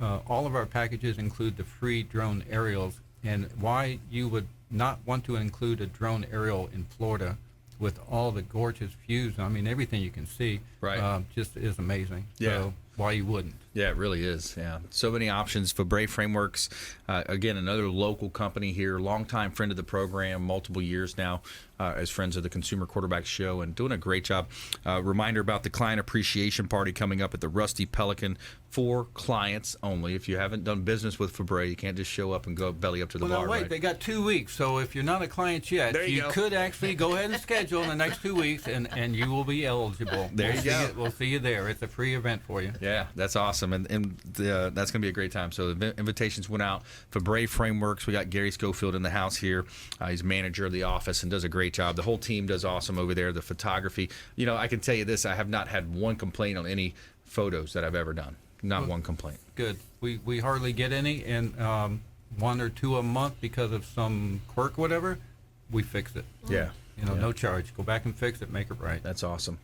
Speaker 7: All of our packages include the free drone aerials, and why you would not want to include a drone aerial in Florida with all the gorgeous views. I mean, everything you can see,
Speaker 2: right,
Speaker 7: just is amazing.
Speaker 2: Yeah.
Speaker 7: So, why you wouldn't?
Speaker 2: Yeah, it really is. Yeah, so many options. Febre Frameworks, again, another local company here, longtime friend of the program, multiple years now as friends of the Consumer Quarterback Show, and doing a great job. Reminder about the client appreciation party coming up at the Rusty Pelican for clients only. If you haven't done business with Febre, you can't just show up and go belly up to the bar.
Speaker 7: Well, wait,
Speaker 2: right?
Speaker 7: They got 2 weeks, so if you're not a client yet,
Speaker 2: There you go.
Speaker 7: could actually go ahead and schedule in the next 2 weeks, and you will be eligible.
Speaker 2: There you go.
Speaker 7: We'll see you there. It's a free event for you.
Speaker 2: Yeah, that's awesome, and that's going to be a great time. So the invitations went out for Febre Frameworks. We got Garry Schofield in the house here. He's manager of the office and does a great job. The whole team does awesome over there. The photography, I can tell you this: I have not had one complaint on any photos that I've ever done. Not one complaint.
Speaker 7: Good. We hardly get any, and 1 or 2 a month because of some quirk, whatever. We fix it.
Speaker 2: Yeah.
Speaker 7: No charge. Go back and fix it. Make it right.
Speaker 2: That's awesome.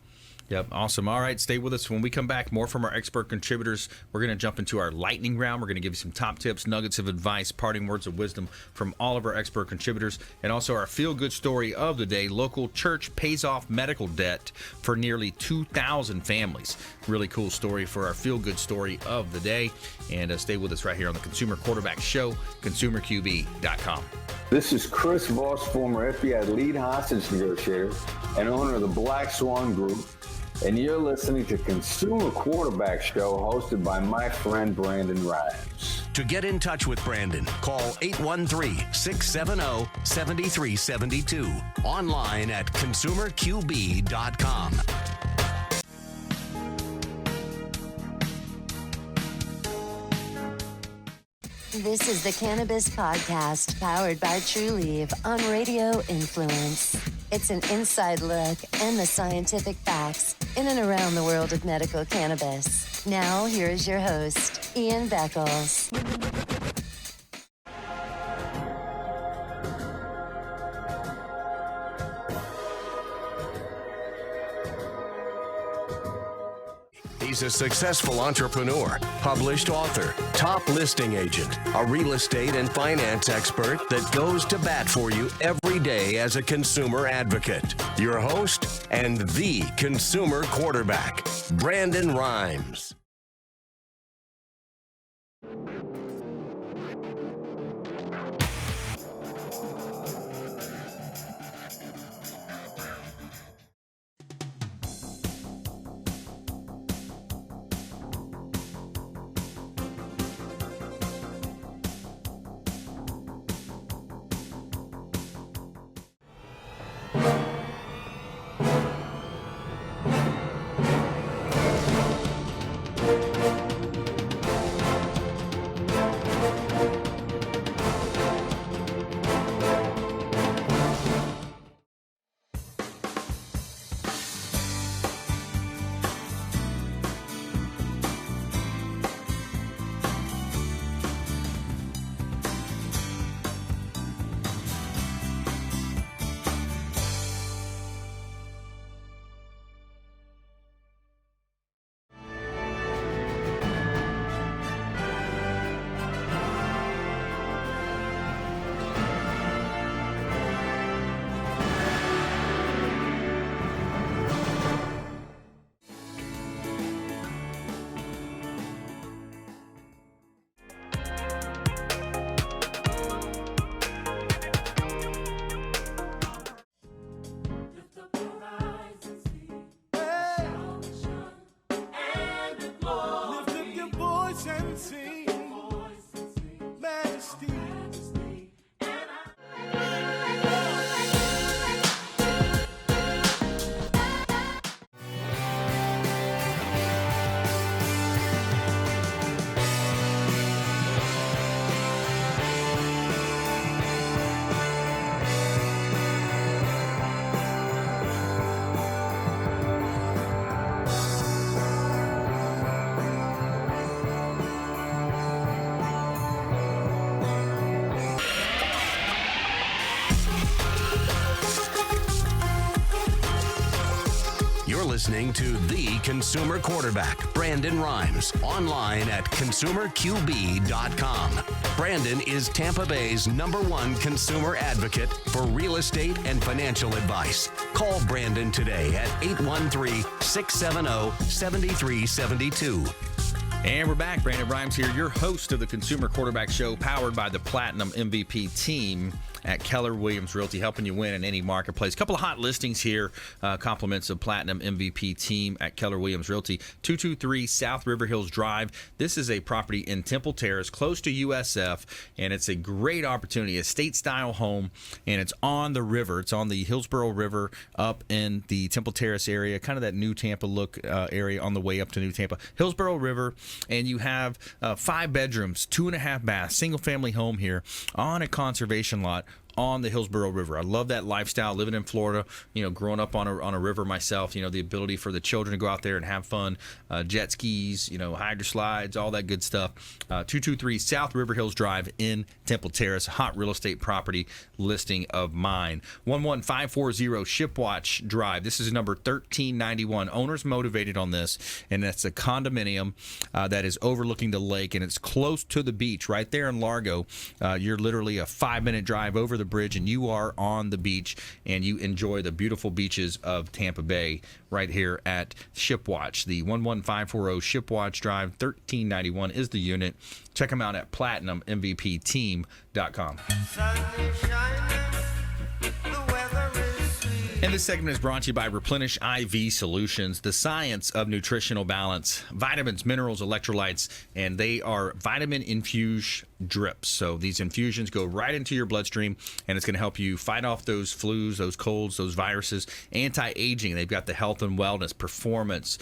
Speaker 2: Yep, awesome. All right, stay with us. When we come back, more from our expert contributors. We're going to jump into our lightning round. We're going to give you some top tips, nuggets of advice, parting words of wisdom from all of our expert contributors, and also our feel-good story of the day. Local church pays off medical debt for nearly 2,000 families. Really cool story for our feel-good story of the day. And stay with us right here on the Consumer Quarterback Show, consumerqb.com.
Speaker 11: This is Chris Voss, former FBI lead hostage negotiator and owner of the Black Swan Group, and you're listening to Consumer Quarterback Show, hosted by my friend Brandon Rhymes.
Speaker 1: To get in touch with Brandon, call 813-670-7372. Online at consumerqb.com.
Speaker 9: This is the Cannabis Podcast, powered by TrueLeaf on Radio Influence. It's an inside look and the scientific facts in and around the world of medical cannabis. Now, here is your host, Ian Beckles.
Speaker 1: He's a successful entrepreneur, published author, top listing agent, a real estate and finance expert that goes to bat for you every day as a consumer advocate. Your host and the consumer quarterback, Brandon Rhymes. Listening to the Consumer Quarterback, Brandon Rhymes, online at consumerqb.com. Brandon is Tampa Bay's #1 consumer advocate for real estate and financial advice. Call Brandon today at 813-670-7372.
Speaker 2: And we're back. Brandon Rhymes here, your host of the Consumer Quarterback Show, powered by the Platinum MVP team at Keller Williams Realty, helping you win in any marketplace. A couple of hot listings here, compliments of Platinum MVP team at Keller Williams Realty. 223 South River Hills Drive. This is a property in Temple Terrace, close to USF, and it's a great opportunity, estate-style home, and it's on the river. It's on the Hillsborough River up in the Temple Terrace area, kind of that New Tampa look area on the way up to New Tampa. Hillsborough River, and you have 5 bedrooms, 2.5 baths, single-family home here on a conservation lot on the Hillsborough River. I love that lifestyle, living in Florida, growing up on a river myself, the ability for the children to go out there and have fun, jet skis, hydro slides, all that good stuff. 223 South River Hills Drive in Temple Terrace, hot real estate property listing of mine. 11540 Shipwatch Drive. This is number 1391. Owners motivated on this, and that's a condominium that is overlooking the lake, and it's close to the beach right there in Largo. You're literally a 5-minute drive over the bridge, and you are on the beach, and you enjoy the beautiful beaches of Tampa Bay right here at Shipwatch. The 11540 Shipwatch Drive, 1391 is the unit. Check them out at PlatinumMVPTeam.com. And this segment is brought to you by Replenish IV Solutions, the science of nutritional balance, vitamins, minerals, electrolytes, and they are vitamin infused drips. So these infusions go right into your bloodstream, and it's going to help you fight off those flus, those colds, those viruses, anti-aging. They've got the health and wellness, performance,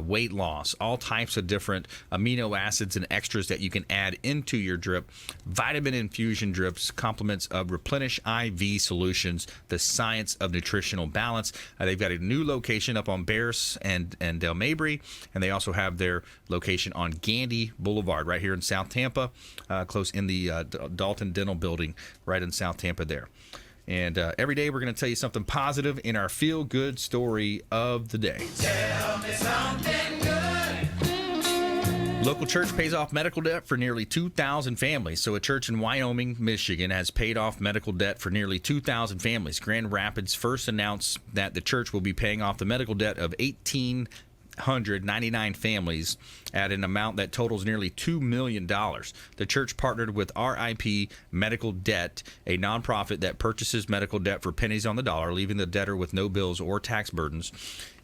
Speaker 2: weight loss, all types of different amino acids and extras that you can add into your drip. Vitamin infusion drips, complements of Replenish IV Solutions, the science of nutritional balance. They've got a new location up on Bears and Del Mabry, and they also have their location on Gandy Boulevard right here in South Tampa, close in the Dalton Dental Building right in South Tampa there. And every day we're going to tell you something positive in our feel-good story of the day.
Speaker 4: Tell me something good.
Speaker 2: Local church pays off medical debt for nearly 2,000 families. So a church in Wyoming, Michigan has paid off medical debt for nearly 2,000 families. Grand Rapids first announced that the church will be paying off the medical debt of 1,899 families at an amount that totals nearly $2 million. The church partnered with RIP Medical Debt, a nonprofit that purchases medical debt for pennies on the dollar, leaving the debtor with no bills or tax burdens.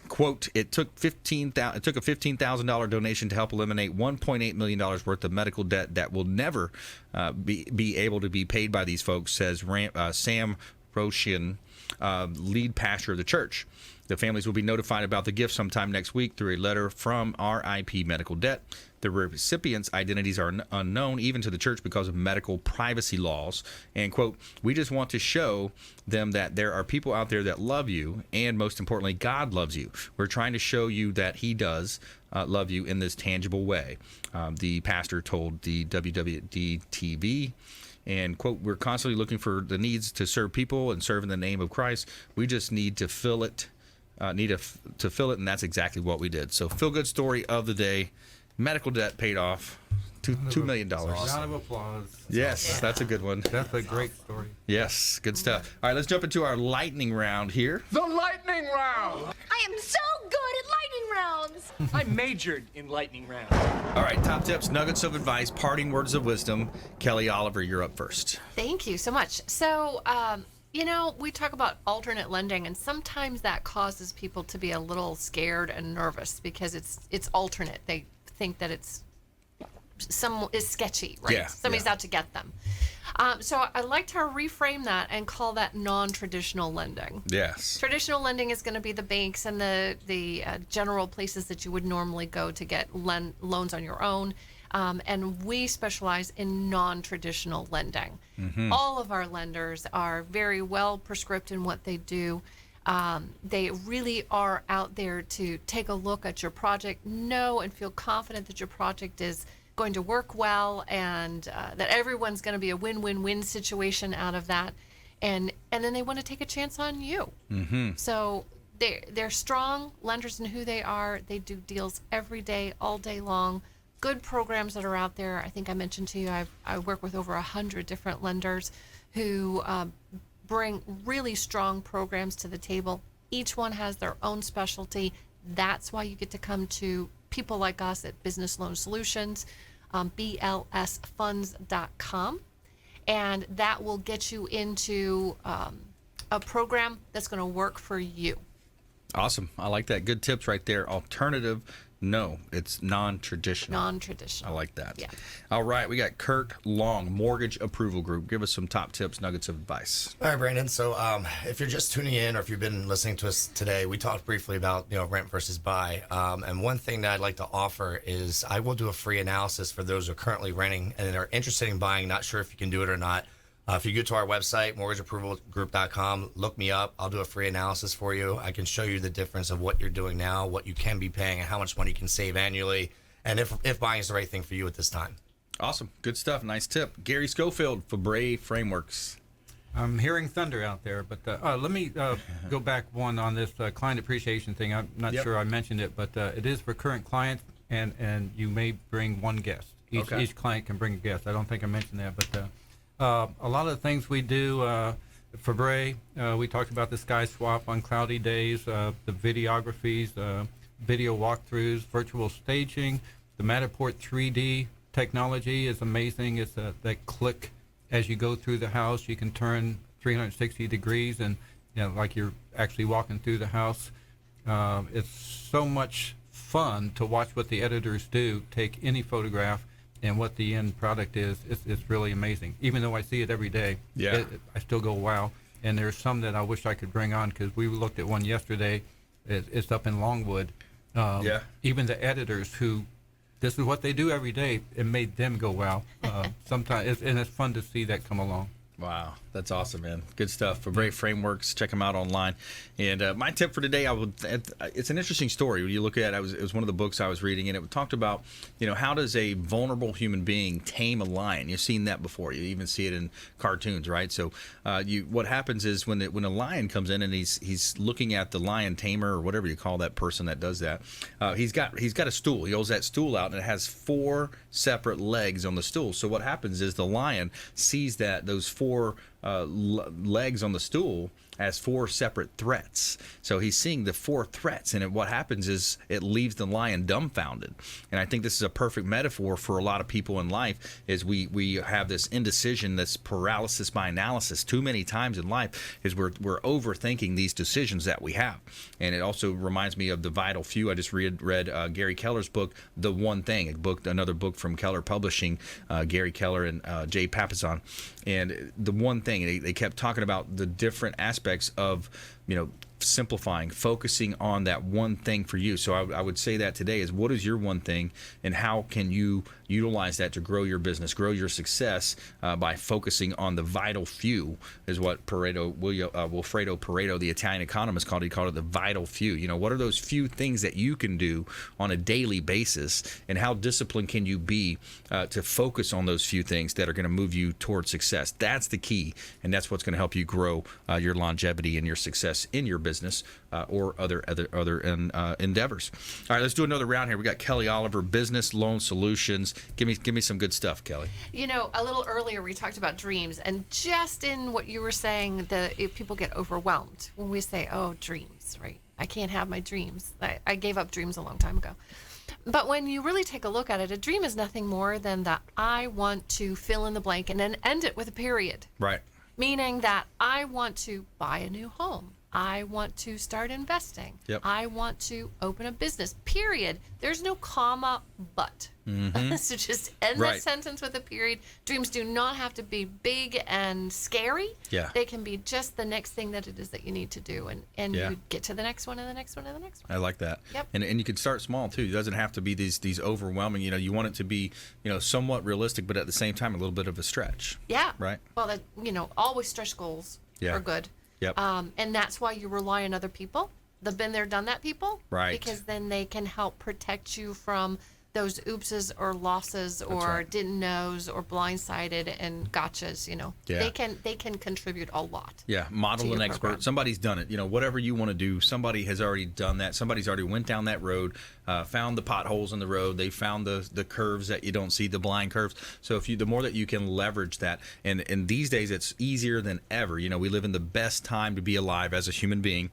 Speaker 2: Quote, it took a $15,000 donation to help eliminate $1.8 million worth of medical debt that will never be able to be paid by these folks, says Sam Roshian, lead pastor of the church. The families will be notified about the gift sometime next week through a letter from RIP Medical Debt. The recipients' identities are unknown even to the church because of medical privacy laws. And, quote, we just want to show them that there are people out there that love you, and most importantly, God loves you. We're trying to show you that he does love you in this tangible way, the pastor told the WWD-TV. And, quote, we're constantly looking for the needs to serve people and serve in the name of Christ. We just need to fill it, and that's exactly what we did. So, feel-good story of the day. Medical debt paid off, $2 million.
Speaker 7: Round of applause.
Speaker 2: Yes, that's a good one.
Speaker 7: That's a great story.
Speaker 2: Yes, good stuff. All right, let's jump into our lightning round here.
Speaker 4: The lightning round.
Speaker 12: I am so good at lightning rounds.
Speaker 13: I majored in lightning round.
Speaker 2: All right, top tips, nuggets of advice, parting words of wisdom. Kelly Oliver, you're up first.
Speaker 5: Thank you so much. So, we talk about alternate lending, and sometimes that causes people to be a little scared and nervous because it's alternate. They think that it's sketchy, right?
Speaker 2: Yeah,
Speaker 5: Somebody's out to get them. So I like to reframe that and call that non-traditional lending.
Speaker 2: Yes.
Speaker 5: Traditional lending is going to be the banks and the general places that you would normally go to get loans on your own. And we specialize in non-traditional lending. Mm-hmm. All of our lenders are very well prescribed in what they do. They really are out there to take a look at your project, know and feel confident that your project is going to work well, and that everyone's going to be a win-win-win situation out of that. And then they want to take a chance on you. Mm-hmm. So they're strong lenders in who they are. They do deals every day, all day long. Good programs that are out there. I think I mentioned to you, I work with over 100 different lenders who bring really strong programs to the table. Each one has their own specialty. That's why you get to come to people like us at Business Loan Solutions, blsfunds.com, and that will get you into a program that's going to work for you.
Speaker 2: Awesome. I like that. Good tips right there. Alternative. No, it's non-traditional.
Speaker 5: Non-traditional.
Speaker 2: I like that.
Speaker 5: Yeah.
Speaker 2: All right, we got Curt Long, Mortgage Approval Group. Give us some top tips, nuggets of advice.
Speaker 6: All right, Brandon. So if you're just tuning in, or if you've been listening to us today, we talked briefly about rent versus buy. And one thing that I'd like to offer is I will do a free analysis for those who are currently renting and are interested in buying. Not sure if you can do it or not. If you go to our website, mortgageapprovalgroup.com, look me up. I'll do a free analysis for you. I can show you the difference of what you're doing now, what you can be paying, and how much money you can save annually, and if buying is the right thing for you at this time.
Speaker 2: Awesome. Good stuff. Nice tip. Garry Schofield, Febre Frameworks.
Speaker 7: I'm hearing thunder out there, but let me go back one on this client appreciation thing. I'm not sure I mentioned it, but it is for current clients, and you may bring one guest. Each client can bring a guest. I don't think I mentioned that, but a lot of the things we do, Febre, we talked about the sky swap on cloudy days, the videographies, video walkthroughs, virtual staging, the Matterport 3D technology is amazing. It's that click as you go through the house. You can turn 360 degrees and like you're actually walking through the house. It's so much fun to watch what the editors do, take any photograph, and what the end product is. It's really amazing. Even though I see it every day, I still go, wow. And there's some that I wish I could bring on, because we looked at one yesterday. It's up in Longwood. Even the editors who, this is what they do every day, it made them go, wow. Sometimes, and it's fun to see that come along.
Speaker 2: Wow, that's awesome, man. Good stuff. Febre Frameworks, check them out online. And my tip for today, it's an interesting story. When you look at it, it was one of the books I was reading, and it talked about, how does a vulnerable human being tame a lion? You've seen that before. You even see it in cartoons, right? So what happens is when a lion comes in and he's looking at the lion tamer, or whatever you call that person that does that, he's got a stool. He holds that stool out, and it has 4 separate legs on the stool. So what happens is the lion sees that those 4 legs on the stool as 4 separate threats. So he's seeing the 4 threats, and what happens is it leaves the lion dumbfounded. And I think this is a perfect metaphor for a lot of people in life, is we have this indecision, this paralysis by analysis too many times in life, is we're overthinking these decisions that we have. And it also reminds me of The Vital Few. I just read Gary Keller's book, The One Thing, another book from Keller Publishing, Gary Keller and Jay Papasan. And The One Thing, they kept talking about the different aspects of, simplifying, focusing on that one thing for you. So I would say that today is, what is your one thing, and how can you utilize that to grow your business, grow your success by focusing on the vital few, is what Wilfredo Pareto, the Italian economist, called it. He called it the vital few. What are those few things that you can do on a daily basis, and how disciplined can you be to focus on those few things that are going to move you towards success? That's the key, and that's what's going to help you grow your longevity and your success in your business or other endeavors. All right, let's do another round here. We got Kelly Oliver, Business Loan Solutions. Give me some good stuff, Kelly.
Speaker 5: A little earlier we talked about dreams, and just in what you were saying, people get overwhelmed when we say, "Oh, dreams," right? I can't have my dreams. I gave up dreams a long time ago. But when you really take a look at it, a dream is nothing more than that I want to fill in the blank and then end it with a period.
Speaker 2: Right.
Speaker 5: Meaning that I want to buy a new home. I want to start investing.
Speaker 2: Yep.
Speaker 5: I want to open a business. Period. There's no comma, but. Mm-hmm. So just end that sentence with a period. Dreams do not have to be big and scary.
Speaker 2: Yeah.
Speaker 5: They can be just the next thing that it is that you need to do, and you get to the next one and the next one and the next one.
Speaker 2: I like that.
Speaker 5: Yep.
Speaker 2: And you can start small too. It doesn't have to be these overwhelming. You want it to be somewhat realistic, but at the same time a little bit of a stretch.
Speaker 5: Yeah.
Speaker 2: Right.
Speaker 5: Well, always stretch goals are good.
Speaker 2: Yep.
Speaker 5: And that's why you rely on other people, the been there, done that people.
Speaker 2: Right.
Speaker 5: Because then they can help protect you from those oopses or losses or didn't knows or blindsided and gotchas, they can contribute a lot.
Speaker 2: Yeah, model an expert.
Speaker 5: Program.
Speaker 2: Somebody's done it. Whatever you want to do, somebody has already done that. Somebody's already went down that road, found the potholes in the road. They found the curves that you don't see, the blind curves. So the more that you can leverage that, and these days it's easier than ever. We live in the best time to be alive as a human being,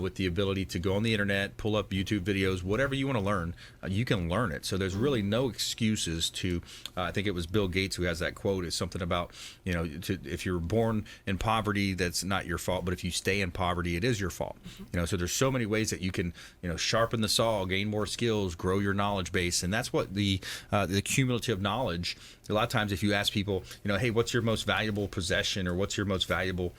Speaker 2: with the ability to go on the internet, pull up YouTube videos, whatever you want to learn, you can learn it. So there's really no excuses to. I think it was Bill Gates who has that quote. It's something about if you're born in poverty, that's not your fault, but if you stay in poverty, it is your fault. So there's so many ways that you can sharpen the saw, gain more skills, grow your knowledge base, and that's what the cumulative knowledge. A lot of times, if you ask people, hey, what's your most valuable possession, or what's your most valuable,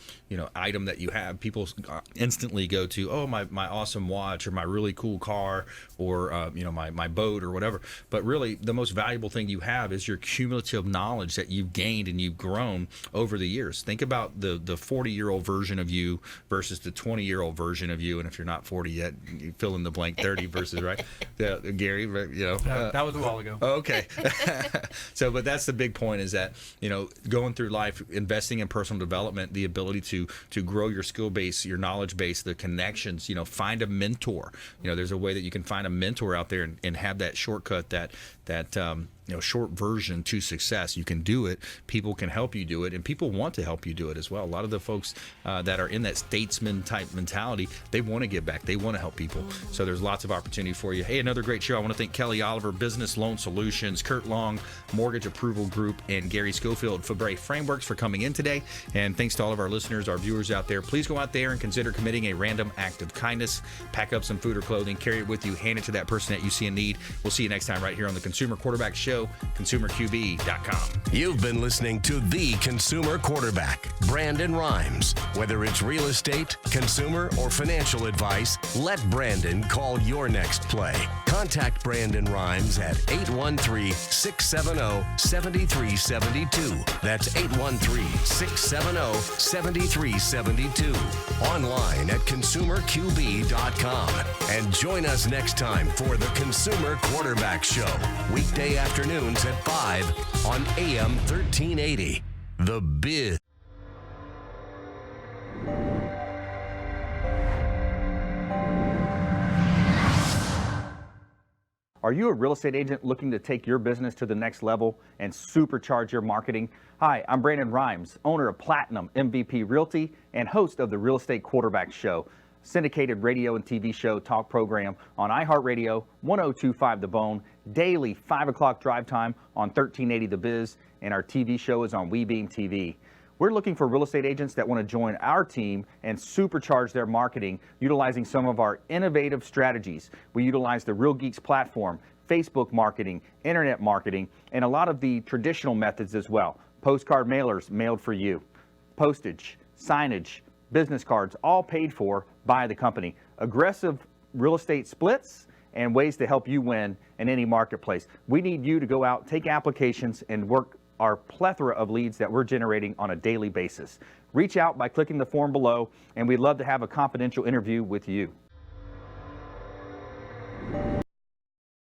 Speaker 2: item that you have, people instantly go to, oh, my awesome watch, or my really cool car, or my boat, or whatever. But really, the most valuable thing you have is your cumulative knowledge that you've gained and you've grown over the years. Think about the 40-year-old version of you versus the 20-year-old version of you, and if you're not 40 yet, you fill in the blank 30 versus Gary,
Speaker 7: that was a while ago.
Speaker 2: Okay. So, but that's the big point, is that going through life, investing in personal development, the ability to grow your skill base, your knowledge base, the connections. Find a mentor. There's a way that you can find a mentor out there and have that shortcut, that short version to success. You can do it. People can help you do it, and people want to help you do it as well. A lot of the folks that are in that statesman type mentality, they want to give back. They want to help people. So there's lots of opportunity for you. Hey, another great show. I want to thank Kelly Oliver, Business Loan Solutions, Curt Long, Mortgage Approval Group, and Garry Schofield, Febre Frameworks, for coming in today. And thanks to all of our listeners, our viewers out there. Please go out there and consider committing a random act of kindness. Pack up some food or clothing, carry it with you, hand it to that person that you see in need. We'll see you next time right here on the Consumer Quarterback Show, ConsumerQB.com.
Speaker 1: You've been listening to The Consumer Quarterback, Brandon Rhymes. Whether it's real estate, consumer, or financial advice, let Brandon call your next play. Contact Brandon Rhymes at 813-670-7372. That's 813-670-7372. Online at ConsumerQB.com. And join us next time for the Consumer Quarterback Show, weekday afternoons at 5 on AM 1380. The Biz.
Speaker 14: Are you a real estate agent looking to take your business to the next level and supercharge your marketing? Hi, I'm Brandon Rhymes, owner of Platinum MVP Realty and host of the Real Estate Quarterback Show, syndicated radio and TV show talk program on iHeartRadio, 1025 The Bone, daily 5 o'clock drive time on 1380 The Biz, and our TV show is on WeBeam TV. We're looking for real estate agents that want to join our team and supercharge their marketing utilizing some of our innovative strategies. We utilize the Real Geeks platform, Facebook marketing, internet marketing, and a lot of the traditional methods as well. Postcard mailers mailed for you, postage, signage, business cards, all paid for by the company. Aggressive real estate splits and ways to help you win in any marketplace. We need you to go out, take applications, and work our plethora of leads that we're generating on a daily basis. Reach out by clicking the form below, and we'd love to have a confidential interview with you.